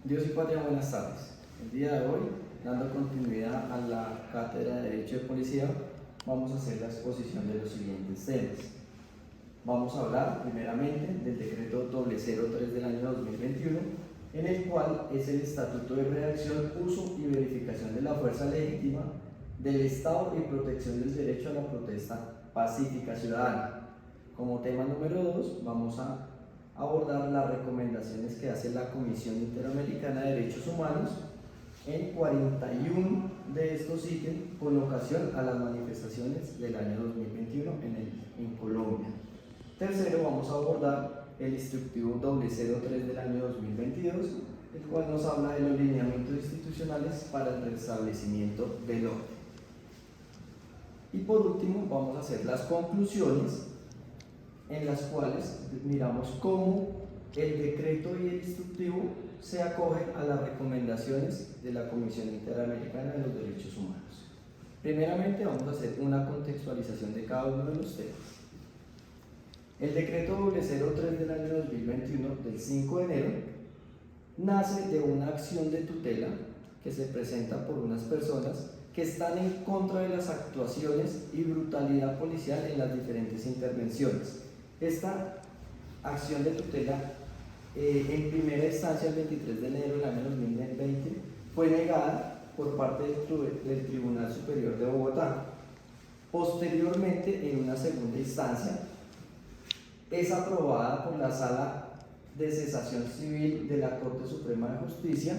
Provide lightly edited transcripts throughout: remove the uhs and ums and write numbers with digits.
Dios y Patria, buenas tardes. El día de hoy, dando continuidad a la cátedra de Derecho de Policía, vamos a hacer la exposición de los siguientes temas. Vamos a hablar primeramente del decreto 003 del año 2021, en el cual es el estatuto de redacción, uso y verificación de la fuerza legítima del Estado y protección del derecho a la protesta pacífica ciudadana. Como tema número 2, vamos a abordar las recomendaciones que hace la Comisión Interamericana de Derechos Humanos en 41 de estos ítems con ocasión a las manifestaciones del año 2021 en Colombia. Tercero, vamos a abordar el instructivo 003 del año 2022, el cual nos habla de los lineamientos institucionales para el restablecimiento del orden. Y por último, vamos a hacer las conclusiones, en las cuales miramos cómo el decreto y el instructivo se acogen a las recomendaciones de la Comisión Interamericana de los Derechos Humanos. Primeramente vamos a hacer una contextualización de cada uno de los temas. El decreto 003 del año 2021 del 5 de enero nace de una acción de tutela que se presenta por unas personas que están en contra de las actuaciones y brutalidad policial en las diferentes intervenciones. Esta acción de tutela, en primera instancia el 23 de enero del año 2020, fue negada por parte del Tribunal Superior de Bogotá. Posteriormente, en una segunda instancia, es aprobada por la Sala de Cesación Civil de la Corte Suprema de Justicia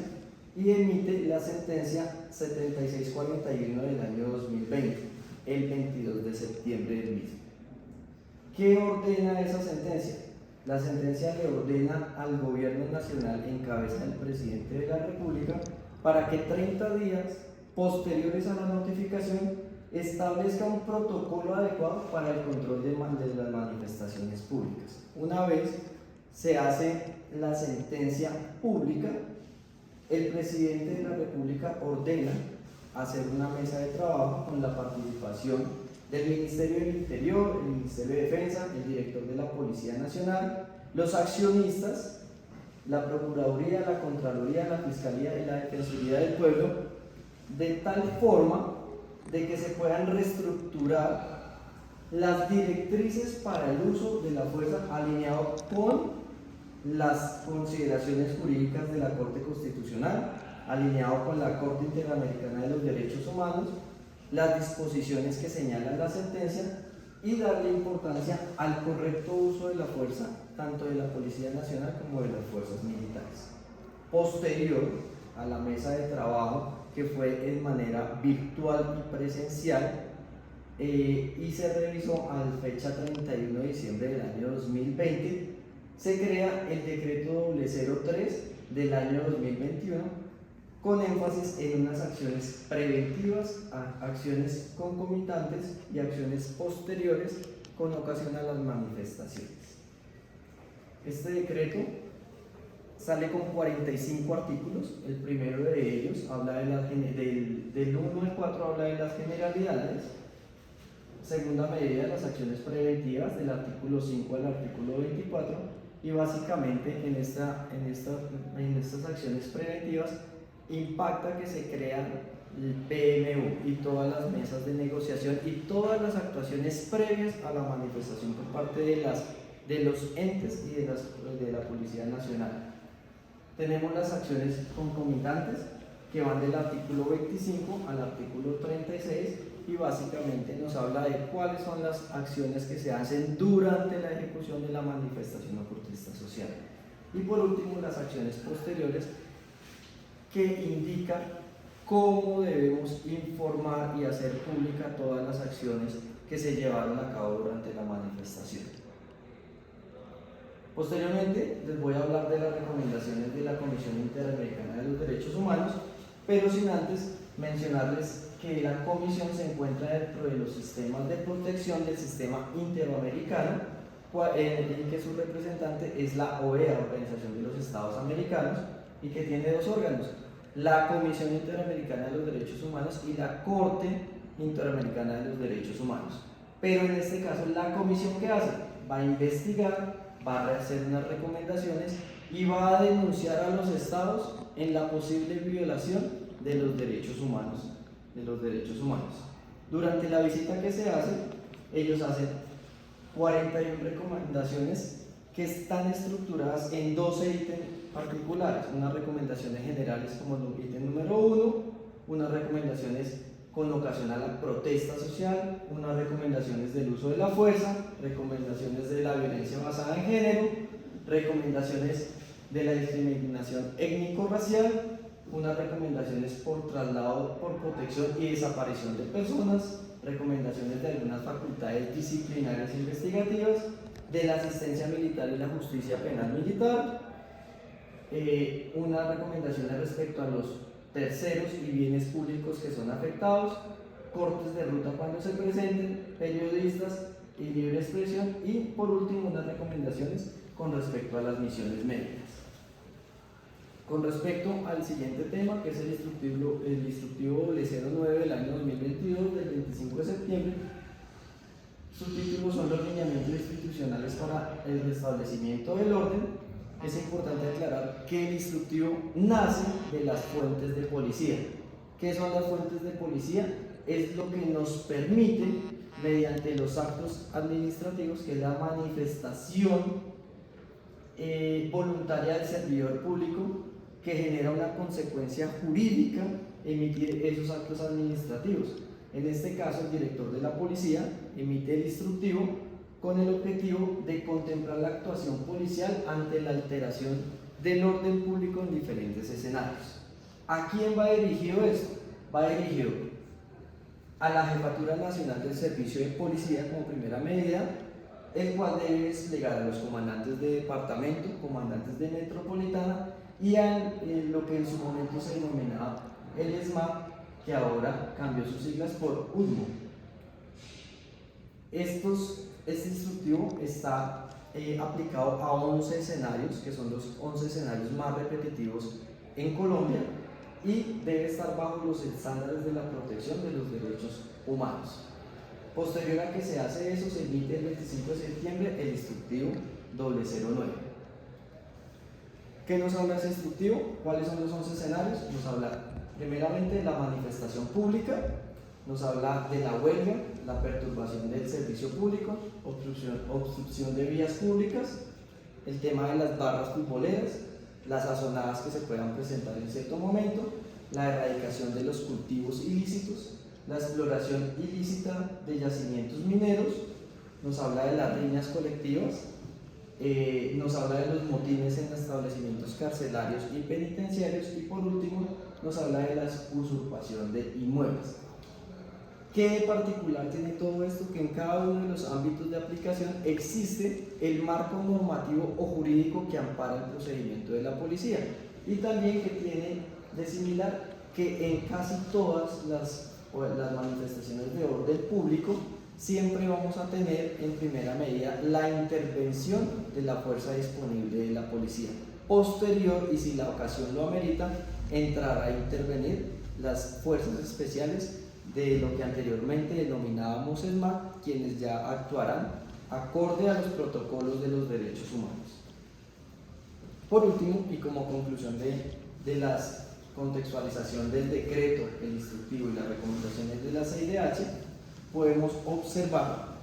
y emite la sentencia 7641 del año 2020, el 22 de septiembre del mismo. ¿Qué ordena esa sentencia? La sentencia le ordena al Gobierno Nacional en cabeza del Presidente de la República para que 30 días posteriores a la notificación establezca un protocolo adecuado para el control de las manifestaciones públicas. Una vez se hace la sentencia pública, el Presidente de la República ordena hacer una mesa de trabajo con la participación del Ministerio del Interior, el Ministerio de Defensa, el director de la Policía Nacional, los accionistas, la Procuraduría, la Contraloría, la Fiscalía y la Defensoría del Pueblo, de tal forma de que se puedan reestructurar las directrices para el uso de la fuerza alineado con las consideraciones jurídicas de la Corte Constitucional, alineado con la Corte Interamericana de los Derechos Humanos, las disposiciones que señalan la sentencia y darle importancia al correcto uso de la fuerza, tanto de la Policía Nacional como de las fuerzas militares. Posterior a la mesa de trabajo, que fue en manera virtual y presencial, y se revisó a la fecha 31 de diciembre del año 2020, se crea el decreto 003 del año 2021, con énfasis en unas acciones preventivas, acciones concomitantes y acciones posteriores con ocasión a las manifestaciones. Este decreto sale con 45 artículos. El primero de ellos habla del 1 al 4 habla de las generalidades. Segunda medida, las acciones preventivas, del artículo 5 al artículo 24, y básicamente en estas acciones preventivas impacta que se crean el PMU y todas las mesas de negociación y todas las actuaciones previas a la manifestación por parte de los entes y de la Policía Nacional. Tenemos las acciones concomitantes, que van del artículo 25 al artículo 36, y básicamente nos habla de cuáles son las acciones que se hacen durante la ejecución de la manifestación o protesta social. Y por último, las acciones posteriores, que indican cómo debemos informar y hacer pública todas las acciones que se llevaron a cabo durante la manifestación. Posteriormente les voy a hablar de las recomendaciones de la Comisión Interamericana de los Derechos Humanos, pero sin antes mencionarles que la Comisión se encuentra dentro de los sistemas de protección del sistema interamericano, en que su representante es la OEA, Organización de los Estados Americanos, y que tiene dos órganos: la Comisión Interamericana de los Derechos Humanos y la Corte Interamericana de los Derechos Humanos. Pero en este caso, la comisión, ¿qué hace? Va a investigar, va a hacer unas recomendaciones y va a denunciar a los estados en la posible violación de los derechos humanos. Durante la visita que se hace, ellos hacen 41 recomendaciones que están estructuradas en 12 ítems particulares, unas recomendaciones generales como el ítem número 1, unas recomendaciones con ocasión a la protesta social, unas recomendaciones del uso de la fuerza, recomendaciones de la violencia basada en género, recomendaciones de la discriminación étnico-racial, unas recomendaciones por traslado, por protección y desaparición de personas, recomendaciones de algunas facultades disciplinarias e investigativas, de la asistencia militar y la justicia penal militar, unas recomendaciones respecto a los terceros y bienes públicos que son afectados, cortes de ruta cuando se presenten, periodistas y libre expresión, y por último unas recomendaciones con respecto a las misiones médicas. Con respecto al siguiente tema, que es el instructivo 09 del año 2022, del 25 de septiembre, sus títulos son los lineamientos institucionales para el restablecimiento del orden. Es importante aclarar que el instructivo nace de las fuentes de policía. ¿Qué son las fuentes de policía? Es lo que nos permite, mediante los actos administrativos, que es la manifestación voluntaria del servidor público, que genera una consecuencia jurídica emitir esos actos administrativos. En este caso, el director de la policía emite el instructivo con el objetivo de contemplar la actuación policial ante la alteración del orden público en diferentes escenarios. ¿A quién va dirigido esto? Va dirigido a la Jefatura Nacional del Servicio de Policía como primera medida, el cual debe desplegar a los comandantes de departamento, comandantes de metropolitana y a lo que en su momento se denominaba el ESMAD, que ahora cambió sus siglas por UDMO. Este instructivo está aplicado a 11 escenarios, que son los 11 escenarios más repetitivos en Colombia, y debe estar bajo los estándares de la protección de los derechos humanos. Posterior a que se hace eso, se emite el 25 de septiembre el instructivo 009. ¿Qué nos habla ese instructivo? ¿Cuáles son los 11 escenarios? Nos habla primeramente de la manifestación pública, nos habla de la huelga, la perturbación del servicio público, obstrucción de vías públicas, el tema de las barras futboleras, las azonadas que se puedan presentar en cierto momento, la erradicación de los cultivos ilícitos, la exploración ilícita de yacimientos mineros, nos habla de las riñas colectivas, nos habla de los motines en establecimientos carcelarios y penitenciarios, y por último nos habla de la usurpación de inmuebles. ¿Qué de particular tiene todo esto? Que en cada uno de los ámbitos de aplicación existe el marco normativo o jurídico que ampara el procedimiento de la policía, y también que tiene de similar que en casi todas las manifestaciones de orden público siempre vamos a tener en primera medida la intervención de la fuerza disponible de la policía. Posterior, y si la ocasión lo amerita, entrará a intervenir las fuerzas especiales de lo que anteriormente denominábamos ESMAD, quienes ya actuarán acorde a los protocolos de los derechos humanos. Por último, y como conclusión de la contextualización del decreto, el instructivo y las recomendaciones de la CIDH, podemos observar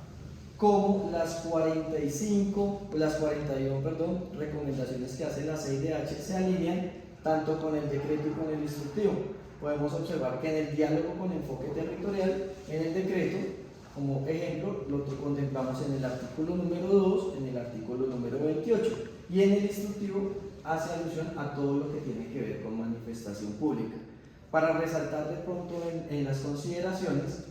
cómo las 41 recomendaciones que hace la CIDH se alinean tanto con el decreto y con el instructivo. Podemos observar que en el diálogo con enfoque territorial, en el decreto, como ejemplo, lo contemplamos en el artículo número 2, en el artículo número 28, y en el instructivo hace alusión a todo lo que tiene que ver con manifestación pública. Para resaltar de pronto en las consideraciones,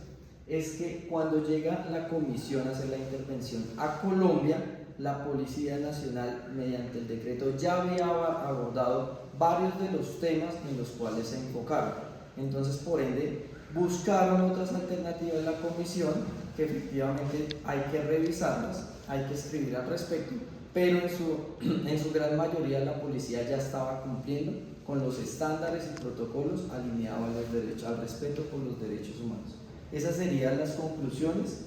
es que cuando llega la comisión a hacer la intervención a Colombia, la Policía Nacional, mediante el decreto, ya había abordado varios de los temas en los cuales se enfocaron. Entonces, por ende, buscaron otras alternativas de la comisión, que efectivamente hay que revisarlas, hay que escribir al respecto, pero en su gran mayoría la policía ya estaba cumpliendo con los estándares y protocolos alineados al respeto por los derechos humanos. Esas serían las conclusiones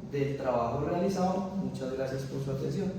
del trabajo realizado. Muchas gracias por su atención.